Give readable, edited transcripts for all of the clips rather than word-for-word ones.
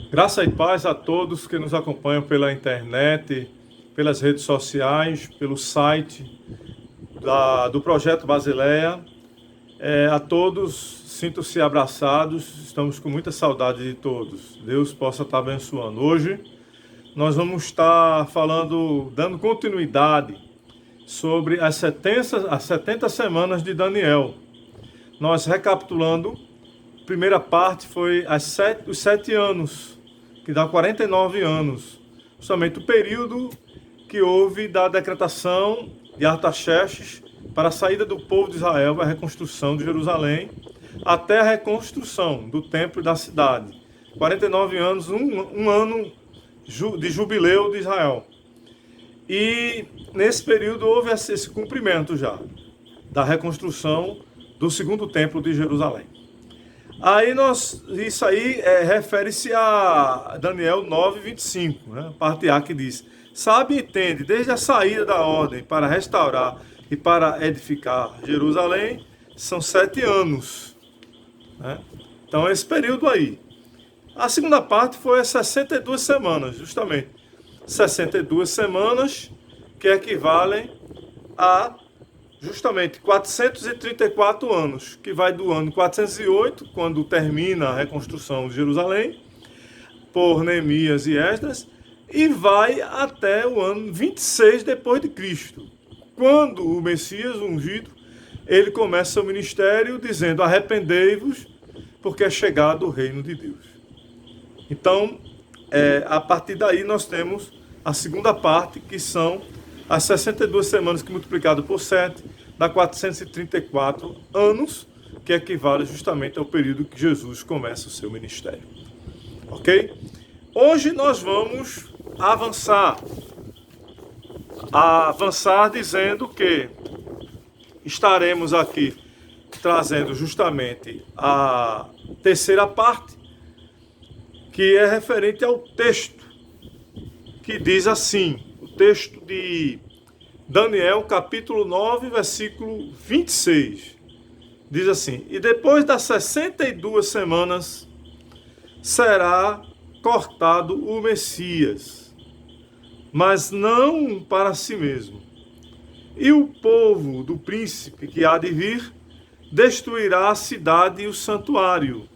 Graça e paz a todos que nos acompanham pela internet, pelas redes sociais, pelo site do Projeto Basileia. A todos, sintam-se abraçados, estamos com muita saudade de todos. Deus possa estar abençoando. Hoje nós vamos estar falando, dando continuidade sobre as 70 semanas de Daniel. Nós recapitulando, a primeira parte foi os 7 anos, que dá 49 anos, justamente o período que houve da decretação de Artaxerxes para a saída do povo de Israel, a reconstrução de Jerusalém, até a reconstrução do templo e da cidade. 49 anos, um ano de jubileu de Israel. E nesse período houve esse cumprimento já da reconstrução do segundo templo de Jerusalém. Isso aí refere-se a Daniel 9:25, né? Parte A, que diz: sabe e entende, desde a saída da ordem para restaurar e para edificar Jerusalém, são 7 anos. Né? Então, esse período aí. A segunda parte foi as 62 semanas, justamente. 62 semanas que equivalem a justamente 434 anos, que vai do ano 408, quando termina a reconstrução de Jerusalém, por Neemias e Esdras, e vai até o ano 26 depois de Cristo, quando o Messias ungido, ele começa seu ministério dizendo: arrependei-vos, porque é chegado o reino de Deus. Então, a partir daí nós temos a segunda parte, que são as 62 semanas que multiplicado por 7 dá 434 anos, que equivale justamente ao período que Jesus começa o seu ministério. Ok? Hoje nós vamos avançar dizendo que estaremos aqui trazendo justamente a terceira parte, que é referente ao texto, que diz assim, o texto de Daniel, capítulo 9, versículo 26. Diz assim: e depois das 62 semanas será cortado o Messias, mas não para si mesmo. E o povo do príncipe que há de vir destruirá a cidade e o santuário,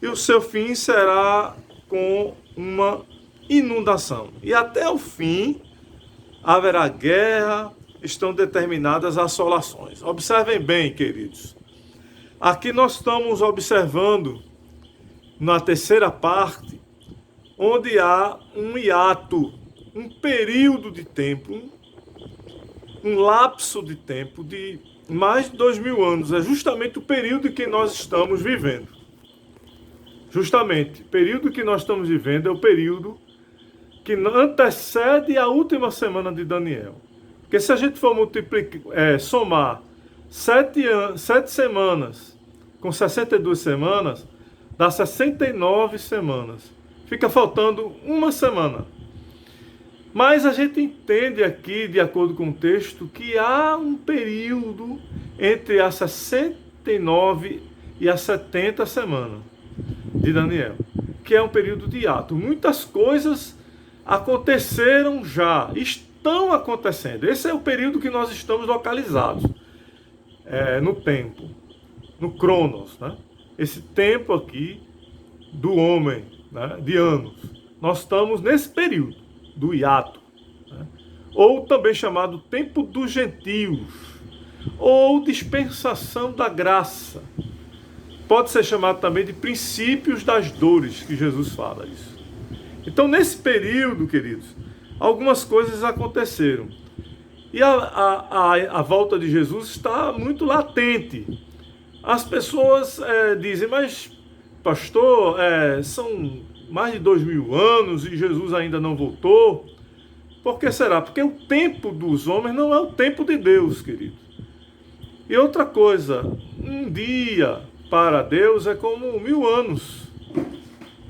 e o seu fim será com uma inundação. E até o fim haverá guerra, estão determinadas assolações. Observem bem, queridos. Aqui nós estamos observando, na terceira parte, onde há um hiato, um período de tempo, um lapso de tempo de mais de 2000 anos. É justamente o período que nós estamos vivendo. Justamente, o período que nós estamos vivendo é o período que antecede a última semana de Daniel. Porque se a gente for somar 7 semanas com 62 semanas, dá 69 semanas. Fica faltando uma semana. Mas a gente entende aqui, de acordo com o texto, que há um período entre as 69 e as 70 semanas de Daniel, que é um período de hiato. Muitas coisas aconteceram já, estão acontecendo. Esse é o período que nós estamos localizados no tempo, no Cronos, né? Esse tempo aqui do homem, né? De anos. Nós estamos nesse período do hiato, né? Ou também chamado tempo dos gentios, ou dispensação da graça. Pode ser chamado também de princípios das dores, que Jesus fala isso. Então, nesse período, queridos, algumas coisas aconteceram. E a volta de Jesus está muito latente. As pessoas dizem: mas, pastor, são mais de 2000 anos e Jesus ainda não voltou. Por que será? Porque o tempo dos homens não é o tempo de Deus, querido. E outra coisa, um dia para Deus é como 1000 anos.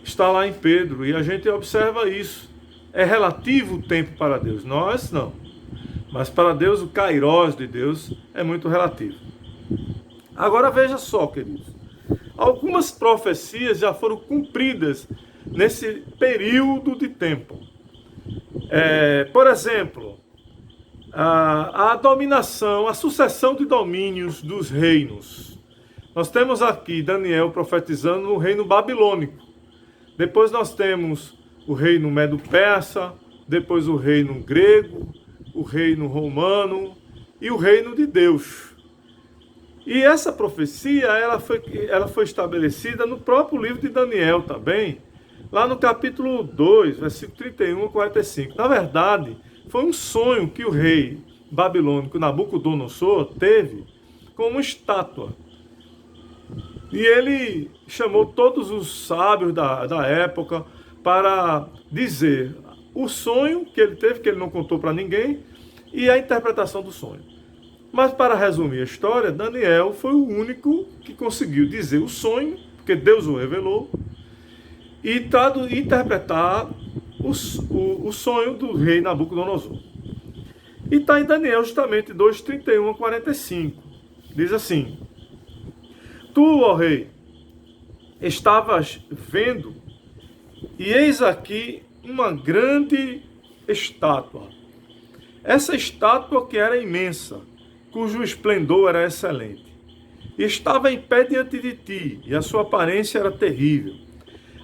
Está lá em Pedro, e a gente observa isso. É relativo o tempo para Deus, nós não. Mas para Deus, o kairós de Deus é muito relativo. Agora veja só, queridos. Algumas profecias já foram cumpridas nesse período de tempo. Por exemplo, a dominação, a sucessão de domínios dos reinos. Nós temos aqui Daniel profetizando no reino babilônico. Depois nós temos o reino medo-persa, depois o reino grego, o reino romano e o reino de Deus. E essa profecia, ela foi estabelecida no próprio livro de Daniel também, lá no capítulo 2, versículo 31 a 45. Na verdade, foi um sonho que o rei babilônico Nabucodonosor teve com uma estátua. E ele chamou todos os sábios da época para dizer o sonho que ele teve, que ele não contou para ninguém, e a interpretação do sonho. Mas para resumir a história, Daniel foi o único que conseguiu dizer o sonho, porque Deus o revelou, e interpretar o sonho do rei Nabucodonosor. E está em Daniel justamente 2, 31 a 45. Diz assim: Tu, ó rei, estavas vendo, e eis aqui uma grande estátua. Essa estátua que era imensa, cujo esplendor era excelente, e estava em pé diante de ti, e a sua aparência era terrível.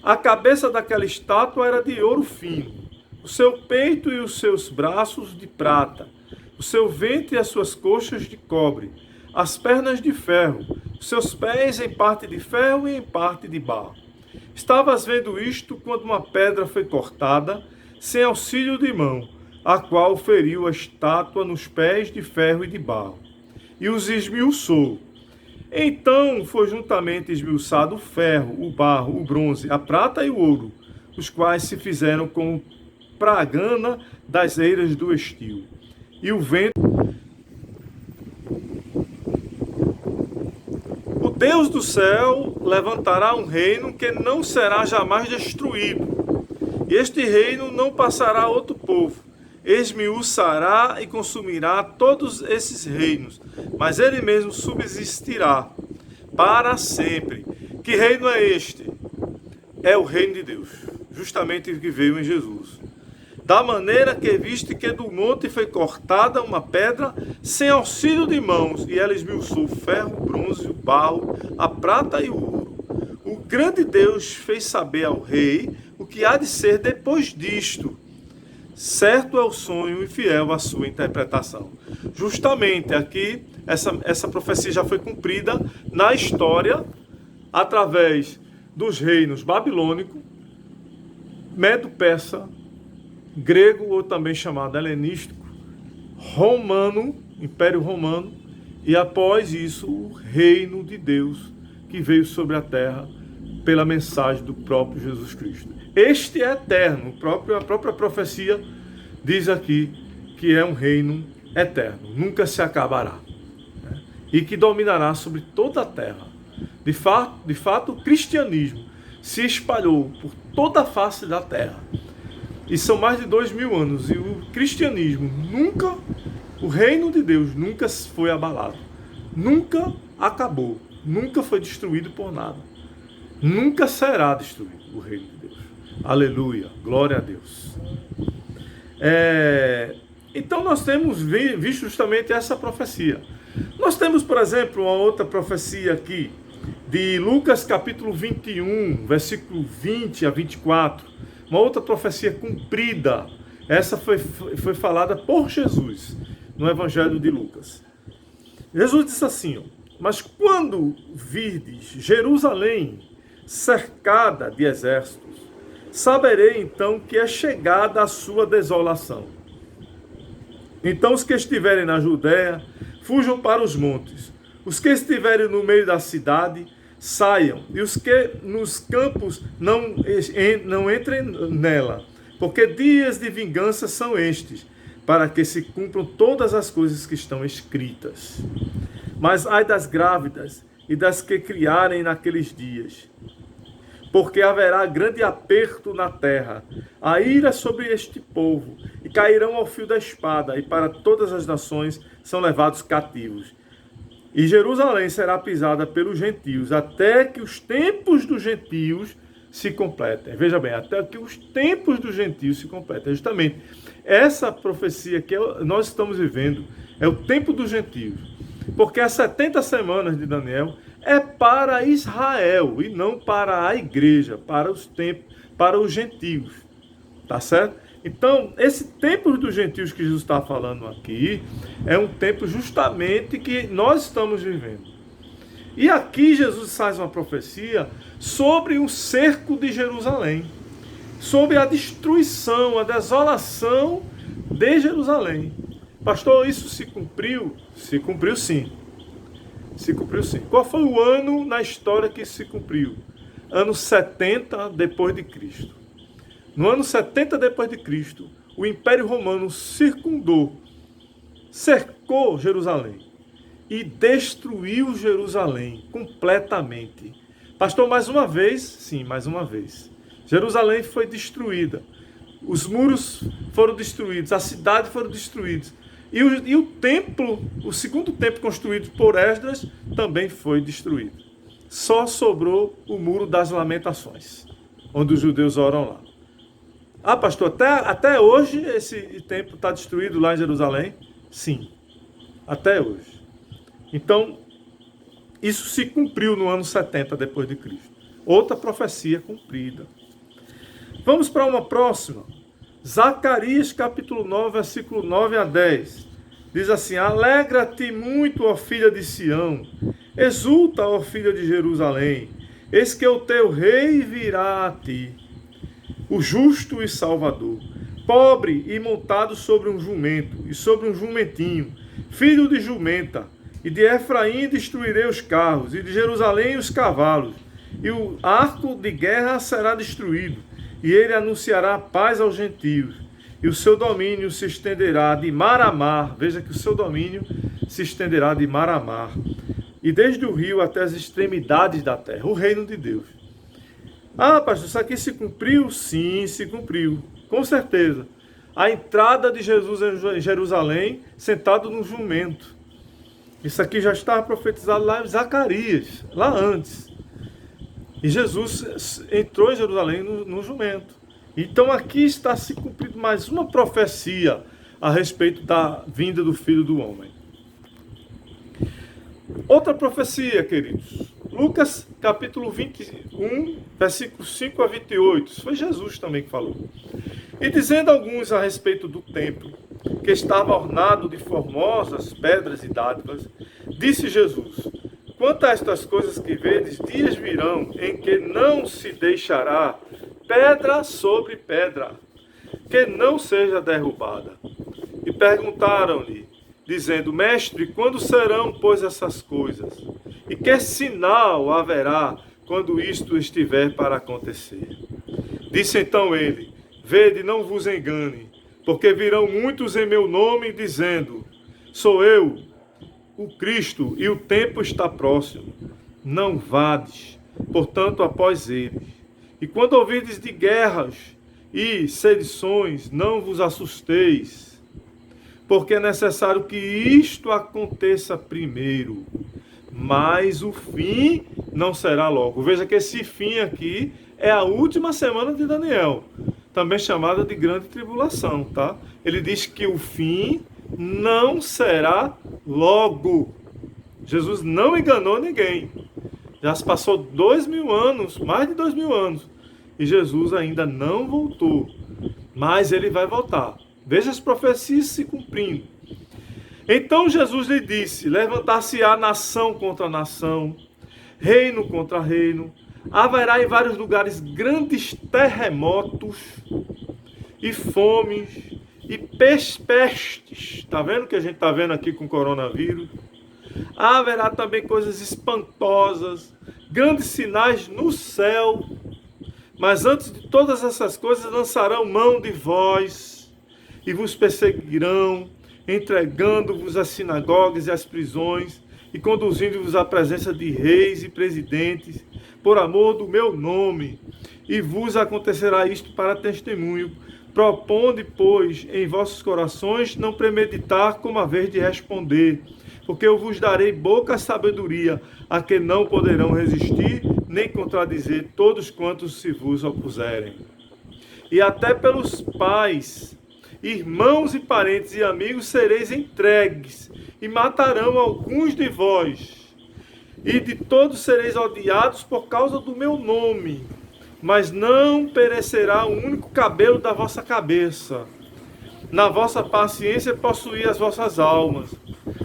A cabeça daquela estátua era de ouro fino, o seu peito e os seus braços de prata, o seu ventre e as suas coxas de cobre, as pernas de ferro, os seus pés em parte de ferro e em parte de barro. Estavas vendo isto quando uma pedra foi cortada, sem auxílio de mão, a qual feriu a estátua nos pés de ferro e de barro, e os esmiuçou. Então foi juntamente esmiuçado o ferro, o barro, o bronze, a prata e o ouro, os quais se fizeram como pragana das eiras do estio. E o vento... O Deus do céu levantará um reino que não será jamais destruído. E este reino não passará a outro povo. Esmiuçará e consumirá todos esses reinos, mas ele mesmo subsistirá para sempre. Que reino é este? É o reino de Deus, justamente o que veio em Jesus. Da maneira que viste que do monte foi cortada uma pedra sem auxílio de mãos, e ela esmiuçou o ferro, o bronze, o barro, a prata e o ouro. O grande Deus fez saber ao rei o que há de ser depois disto. Certo é o sonho e fiel a sua interpretação. Justamente aqui, essa profecia já foi cumprida na história, através dos reinos babilônico, medo-persa, grego, ou também chamado helenístico, romano, Império Romano, e após isso o reino de Deus que veio sobre a terra pela mensagem do próprio Jesus Cristo. Este é eterno, a própria profecia diz aqui que é um reino eterno, nunca se acabará, né? E que dominará sobre toda a terra. De fato, o cristianismo se espalhou por toda a face da terra. E são mais de 2000 anos, e o cristianismo nunca, o reino de Deus nunca foi abalado, nunca acabou, nunca foi destruído por nada, nunca será destruído o reino de Deus. Aleluia, glória a Deus. Então nós temos visto justamente essa profecia. Nós temos, por exemplo, uma outra profecia aqui, de Lucas capítulo 21, versículo 20 a 24, uma outra profecia cumprida. Essa foi falada por Jesus, no Evangelho de Lucas. Jesus disse assim: mas quando virdes Jerusalém cercada de exércitos, saberei então que é chegada a sua desolação. Então os que estiverem na Judéia, fujam para os montes. Os que estiverem no meio da cidade, saiam. E os que nos campos não entrem nela. Porque dias de vingança são estes, para que se cumpram todas as coisas que estão escritas. Mas ai das grávidas e das que criarem naqueles dias, porque haverá grande aperto na terra, a ira sobre este povo, e cairão ao fio da espada, e para todas as nações são levados cativos. E Jerusalém será pisada pelos gentios, até que os tempos dos gentios se completem. Veja bem, até que os tempos dos gentios se completem. Justamente essa profecia que nós estamos vivendo é o tempo dos gentios. Porque as 70 semanas de Daniel é para Israel e não para a igreja, para os tempos, para os gentios. Tá certo? Então, esse tempo dos gentios que Jesus está falando aqui é um tempo justamente que nós estamos vivendo. E aqui Jesus faz uma profecia sobre o cerco de Jerusalém, sobre a destruição, a desolação de Jerusalém. Pastor, isso se cumpriu? Se cumpriu sim. Se cumpriu sim. Qual foi o ano na história que se cumpriu? Ano 70 depois de Cristo. No ano 70 depois de Cristo, o Império Romano cercou Jerusalém e destruiu Jerusalém completamente. Pastor, mais uma vez? Sim, mais uma vez. Jerusalém foi destruída. Os muros foram destruídos, a cidade foram destruídos. E o templo, o segundo templo construído por Esdras, também foi destruído. Só sobrou o muro das lamentações, onde os judeus oram lá. Ah, pastor, até hoje esse templo está destruído lá em Jerusalém? Sim, até hoje. Então, isso se cumpriu no ano 70 depois de Cristo. Outra profecia cumprida. Vamos para uma próxima. Zacarias capítulo 9, versículo 9 a 10. Diz assim: alegra-te muito, ó filha de Sião, exulta, ó filha de Jerusalém, eis que o teu rei virá a ti, o justo e salvador, pobre e montado sobre um jumento, e sobre um jumentinho, filho de jumenta, e de Efraim destruirei os carros, e de Jerusalém os cavalos, e o arco de guerra será destruído, e ele anunciará paz aos gentios, e o seu domínio se estenderá de mar a mar. Veja que o seu domínio se estenderá de mar a mar, e desde o rio até as extremidades da terra, o reino de Deus. Ah, pastor, isso aqui se cumpriu? Sim, se cumpriu, com certeza. A entrada de Jesus em Jerusalém, sentado num jumento. Isso aqui já estava profetizado lá em Zacarias, lá antes. E Jesus entrou em Jerusalém no jumento. Então aqui está se cumprindo mais uma profecia a respeito da vinda do Filho do Homem. Outra profecia, queridos. Lucas capítulo 21, versículos 5 a 28. Isso foi Jesus também que falou. E dizendo alguns a respeito do templo, que estava ornado de formosas pedras e dádivas, disse Jesus: quanto a estas coisas que vedes, dias virão em que não se deixará pedra sobre pedra, que não seja derrubada. E perguntaram-lhe, dizendo: mestre, quando serão, pois, essas coisas? E que sinal haverá quando isto estiver para acontecer? Disse então ele: vede, não vos engane, porque virão muitos em meu nome, dizendo: sou eu, o Cristo, e o tempo está próximo. Não vades, portanto, após eles. E quando ouvirdes de guerras e sedições, não vos assusteis, porque é necessário que isto aconteça primeiro, mas o fim não será logo. Veja que esse fim aqui é a última semana de Daniel, também chamada de grande tribulação, tá? Ele diz que o fim não será logo. Jesus não enganou ninguém. Já se passou 2000 anos, mais de 2000 anos, e Jesus ainda não voltou, mas ele vai voltar. Veja as profecias se cumprindo. Então Jesus lhe disse: levantar-se-á nação contra nação, reino contra reino, haverá em vários lugares grandes terremotos e fomes e pestes. Está vendo o que a gente está vendo aqui com o coronavírus? Haverá também coisas espantosas, grandes sinais no céu. Mas antes de todas essas coisas, lançarão mão de vós e vos perseguirão, entregando-vos às sinagogas e às prisões, e conduzindo-vos à presença de reis e presidentes, por amor do meu nome. E vos acontecerá isto para testemunho. Proponde, pois, em vossos corações não premeditar como haver de responder, porque eu vos darei boca sabedoria, a que não poderão resistir, nem contradizer todos quantos se vos opuserem. E até pelos pais, irmãos e parentes e amigos sereis entregues, e matarão alguns de vós. E de todos sereis odiados por causa do meu nome. Mas não perecerá o único cabelo da vossa cabeça. Na vossa paciência possuí as vossas almas.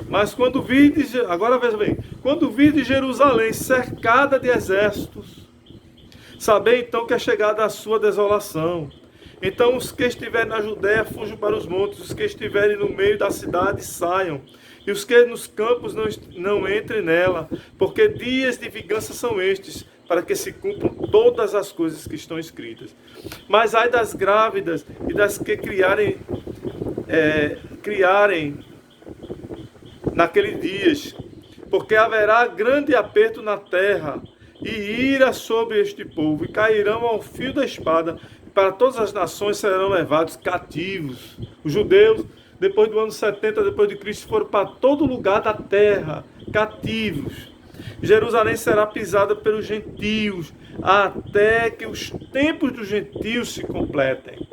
Mas quando virdes, agora veja bem, quando virdes Jerusalém cercada de exércitos, sabei então que é chegada a sua desolação. Então os que estiverem na Judéia fujam para os montes, os que estiverem no meio da cidade saiam, e os que nos campos não entrem nela, porque dias de vingança são estes, para que se cumpram todas as coisas que estão escritas. Mas ai das grávidas e das que criarem naqueles dias, porque haverá grande aperto na terra e ira sobre este povo, e cairão ao fio da espada, para todas as nações serão levados cativos. Os judeus, depois do ano 70 depois de Cristo, foram para todo lugar da terra, cativos. Jerusalém será pisada pelos gentios, até que os tempos dos gentios se completem.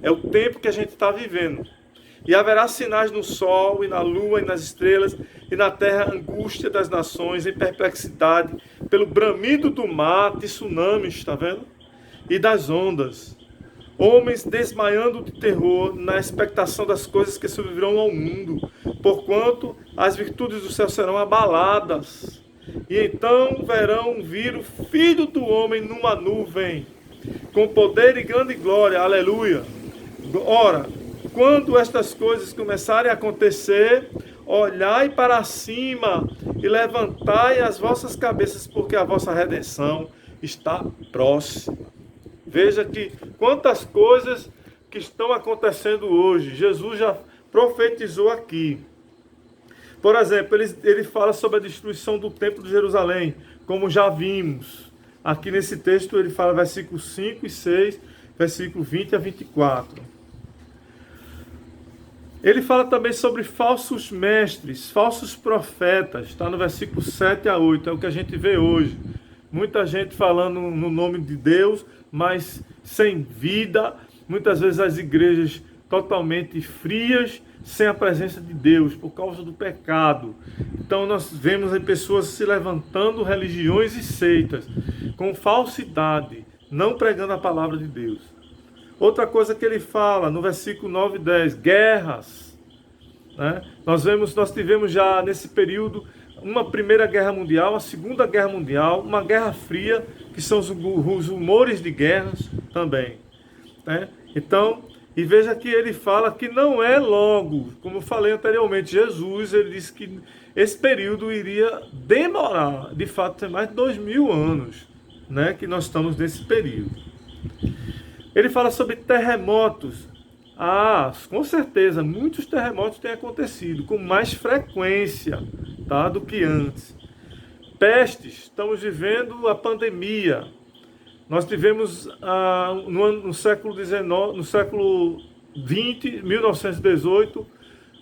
É o tempo que a gente está vivendo. E haverá sinais no sol, e na lua, e nas estrelas, e na terra angústia das nações, em perplexidade, pelo bramido do mar, tsunamis, está vendo? E das ondas. Homens desmaiando de terror na expectação das coisas que sobrevirão ao mundo, porquanto as virtudes do céu serão abaladas. E então verão vir o Filho do Homem numa nuvem, com poder e grande glória. Aleluia! Ora, quando estas coisas começarem a acontecer, olhai para cima e levantai as vossas cabeças, porque a vossa redenção está próxima. Veja que quantas coisas que estão acontecendo hoje. Jesus já profetizou aqui. Por exemplo, ele fala sobre a destruição do templo de Jerusalém, como já vimos. Aqui nesse texto ele fala versículos 5 e 6, versículo 20 a 24. Ele fala também sobre falsos mestres, falsos profetas. Está no versículo 7 a 8, é o que a gente vê hoje. Muita gente falando no nome de Deus, mas sem vida. Muitas vezes as igrejas totalmente frias, sem a presença de Deus, por causa do pecado. Então nós vemos aí pessoas se levantando, religiões e seitas, com falsidade, não pregando a palavra de Deus. Outra coisa que ele fala no versículo 9 e 10, guerras. Né? Nós tivemos já nesse período uma Primeira Guerra Mundial, a Segunda Guerra Mundial, uma Guerra Fria, que são os rumores de guerras também. Né? Então, e veja que ele fala que não é logo, como eu falei anteriormente, Jesus, ele disse que esse período iria demorar, de fato, tem mais de 2000 anos, né, que nós estamos nesse período. Ele fala sobre terremotos. Com certeza, muitos terremotos têm acontecido, com mais frequência, tá, do que antes. Pestes, estamos vivendo a pandemia. Nós tivemos no século XIX, no século XX, 1918,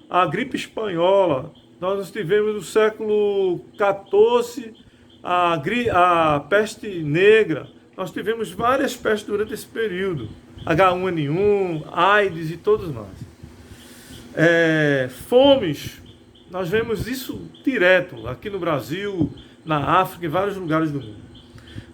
a gripe espanhola. Nós tivemos no século XIV a peste negra. Nós tivemos várias pestes durante esse período. H1N1, AIDS e todos mais. Fomes, nós vemos isso direto aqui no Brasil, na África, em vários lugares do mundo.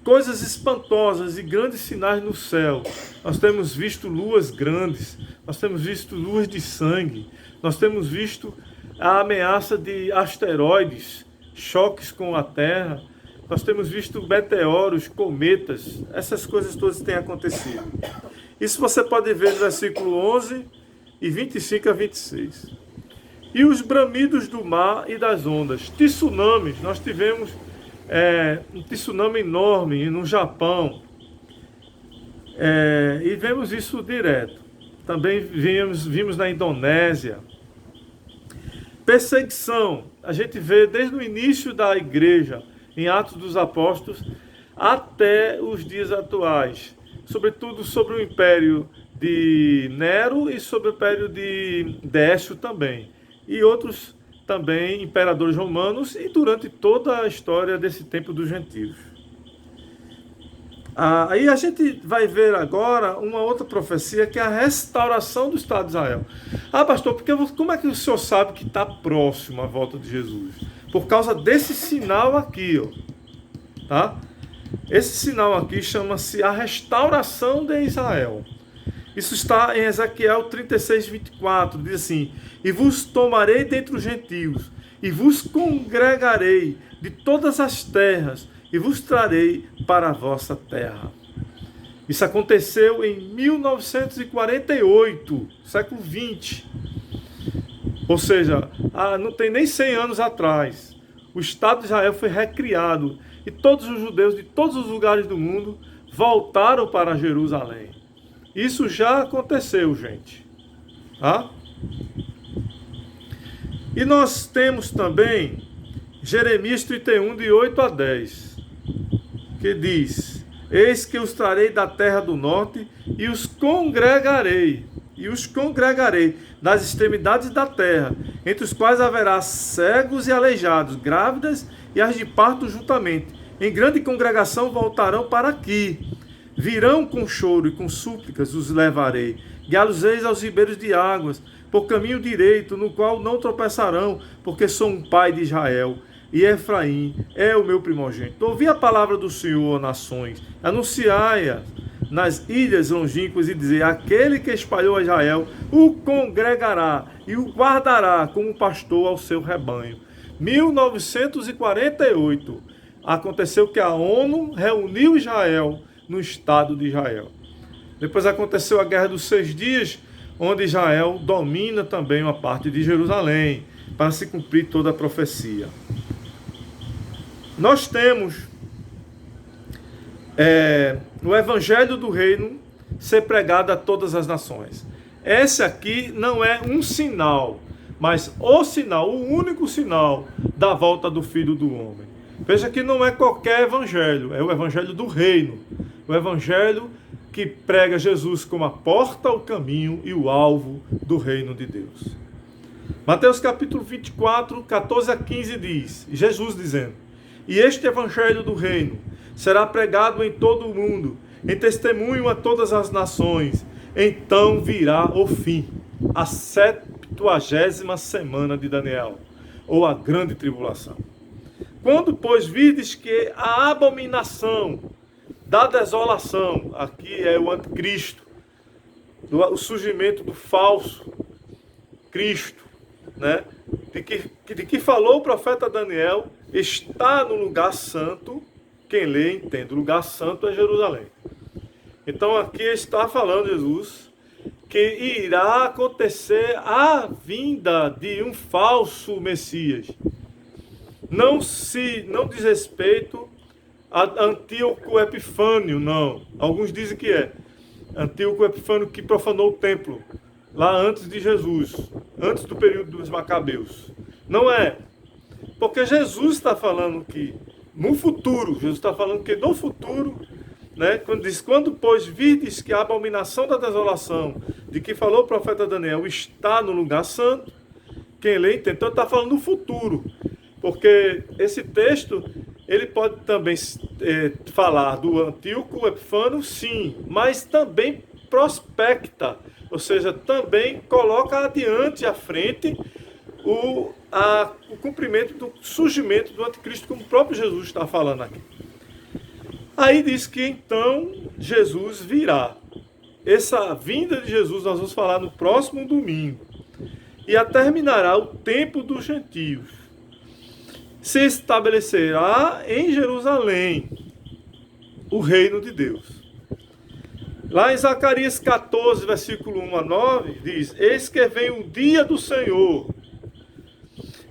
Coisas espantosas e grandes sinais no céu. Nós temos visto luas grandes, nós temos visto luas de sangue, nós temos visto a ameaça de asteroides, choques com a Terra, nós temos visto meteoros, cometas, essas coisas todas têm acontecido. Isso você pode ver no versículo 11 e 25 a 26. E os bramidos do mar e das ondas. Tsunamis, nós tivemos um tsunami enorme no Japão. E vemos isso direto. Também vimos na Indonésia. Perseguição, a gente vê desde o início da igreja, em Atos dos Apóstolos, até os dias atuais. Sobretudo sobre o império de Nero e sobre o império de Décio também. E outros também imperadores romanos e durante toda a história desse tempo dos gentios. Aí a gente vai ver agora uma outra profecia, que é a restauração do Estado de Israel. Pastor, como é que o senhor sabe que está próximo a volta de Jesus? Por causa desse sinal aqui, ó, tá? Esse sinal aqui chama-se a restauração de Israel. Isso está em Ezequiel 36, 24. Diz assim: e vos tomarei dentre os gentios, e vos congregarei de todas as terras, e vos trarei para a vossa terra. Isso aconteceu em 1948, século 20. Ou seja, não tem nem 100 anos atrás. O Estado de Israel foi recriado e todos os judeus de todos os lugares do mundo voltaram para Jerusalém. Isso já aconteceu, gente. Tá? E nós temos também Jeremias 31, de 8 a 10, que diz: eis que os trarei da terra do norte e os congregarei das extremidades da terra, entre os quais haverá cegos e aleijados, grávidas e as de parto juntamente. Em grande congregação voltarão para aqui. Virão com choro e com súplicas os levarei. Guiá-los-eis aos ribeiros de águas, por caminho direito, no qual não tropeçarão, porque sou um pai de Israel, e Efraim é o meu primogênito. Ouvi a palavra do Senhor, nações, anunciai-a nas ilhas longínquas e dizer: aquele que espalhou a Israel o congregará e o guardará como pastor ao seu rebanho. 1948 aconteceu que a ONU reuniu Israel no Estado de Israel. Depois aconteceu a Guerra dos 6 Dias, onde Israel domina também uma parte de Jerusalém, para se cumprir toda a profecia. Nós temos o Evangelho do Reino ser pregado a todas as nações. Esse aqui não é um sinal, mas o sinal, o único sinal da volta do Filho do Homem. Veja que não é qualquer evangelho, é o Evangelho do Reino. O Evangelho que prega Jesus como a porta, o caminho e o alvo do reino de Deus. Mateus capítulo 24, 14 a 15 diz, Jesus dizendo: e este Evangelho do Reino será pregado em todo o mundo, em testemunho a todas as nações. Então virá o fim, a 70ª semana de Daniel, ou a grande tribulação. Quando, pois, vides que a abominação da desolação, aqui é o anticristo, o surgimento do falso Cristo, né? de que falou o profeta Daniel, está no lugar santo. Quem lê entende, o lugar santo é Jerusalém. Então aqui está falando Jesus que irá acontecer a vinda de um falso Messias. Não diz respeito a Antíoco Epifânio, não. Alguns dizem que é Antíoco Epifânio, que profanou o templo lá antes de Jesus, antes do período dos Macabeus. Não é. Porque Jesus está falando que no futuro, Jesus está falando que no futuro, né, quando diz: quando, pois, vides que a abominação da desolação, de que falou o profeta Daniel, está no lugar santo, quem lê entende. Então está falando no futuro, porque esse texto, ele pode também falar do Antíoco Epifânio, sim, mas também prospecta, ou seja, também coloca adiante, à frente, o cumprimento do surgimento do anticristo, como o próprio Jesus está falando aqui. Aí diz que então Jesus virá. Essa vinda de Jesus nós vamos falar no próximo domingo. E terminará o tempo dos gentios. Se estabelecerá em Jerusalém o reino de Deus. Lá em Zacarias 14, versículo 1 a 9, diz: eis que vem o dia do Senhor,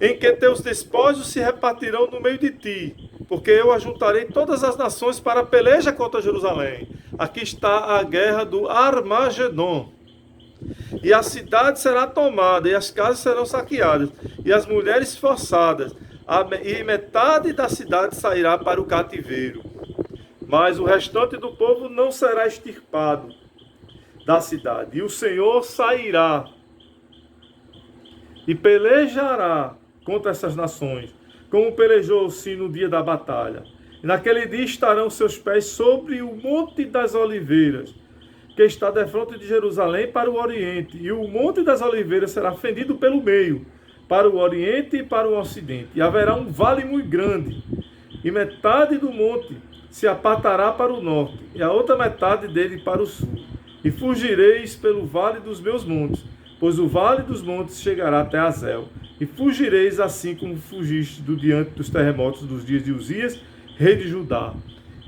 em que teus despojos se repartirão no meio de ti, porque eu ajuntarei todas as nações para a peleja contra Jerusalém. Aqui está a guerra do Armagedon. E a cidade será tomada, e as casas serão saqueadas, e as mulheres forçadas, e metade da cidade sairá para o cativeiro. Mas o restante do povo não será extirpado da cidade. E o Senhor sairá e pelejará contra essas nações, como pelejou-se no dia da batalha. E naquele dia estarão seus pés sobre o Monte das Oliveiras, que está defronte de Jerusalém para o oriente. E o Monte das Oliveiras será fendido pelo meio, para o oriente e para o ocidente. E haverá um vale muito grande, e metade do monte se apartará para o norte, e a outra metade dele para o sul. E fugireis pelo vale dos meus montes, pois o vale dos montes chegará até Azel. E fugireis assim como fugiste do diante dos terremotos dos dias de Uzias, rei de Judá.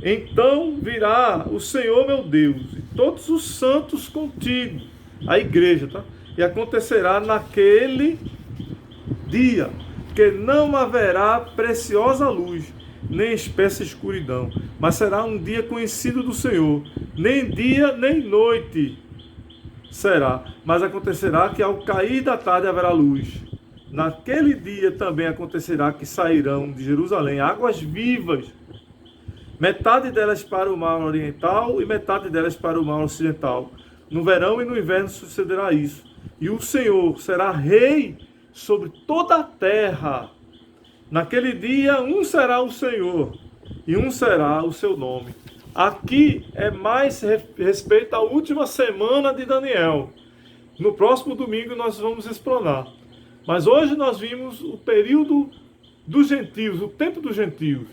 Então virá o Senhor meu Deus, e todos os santos contigo, a igreja, tá? E acontecerá naquele dia, que não haverá preciosa luz, nem espessa escuridão, mas será um dia conhecido do Senhor, nem dia nem noite será, mas acontecerá que ao cair da tarde haverá luz. Naquele dia também acontecerá que sairão de Jerusalém águas vivas, metade delas para o mar oriental e metade delas para o mar ocidental. No verão e no inverno sucederá isso. E o Senhor será rei sobre toda a terra. Naquele dia, um será o Senhor e um será o seu nome. Aqui é mais respeito à última semana de Daniel. No próximo domingo nós vamos explanar. Mas hoje nós vimos o período dos gentios, o tempo dos gentios,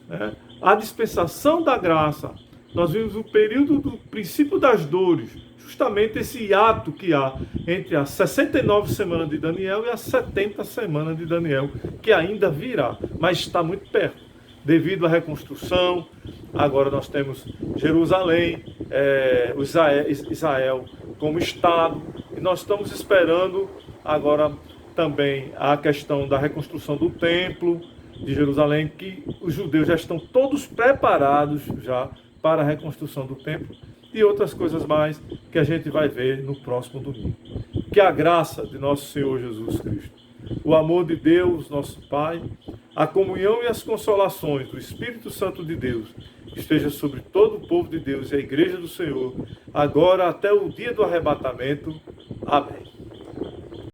né? A dispensação da graça. Nós vimos o período do princípio das dores, justamente esse hiato que há entre as 69 semanas de Daniel e as 70 semanas de Daniel, que ainda virá, mas está muito perto, devido à reconstrução. Agora nós temos Jerusalém, Israel como Estado, e nós estamos esperando agora também a questão da reconstrução do templo de Jerusalém, que os judeus já estão todos preparados já para a reconstrução do templo, e outras coisas mais que a gente vai ver no próximo domingo. Que a graça de nosso Senhor Jesus Cristo, o amor de Deus, nosso Pai, a comunhão e as consolações do Espírito Santo de Deus esteja sobre todo o povo de Deus e a igreja do Senhor, agora até o dia do arrebatamento. Amém.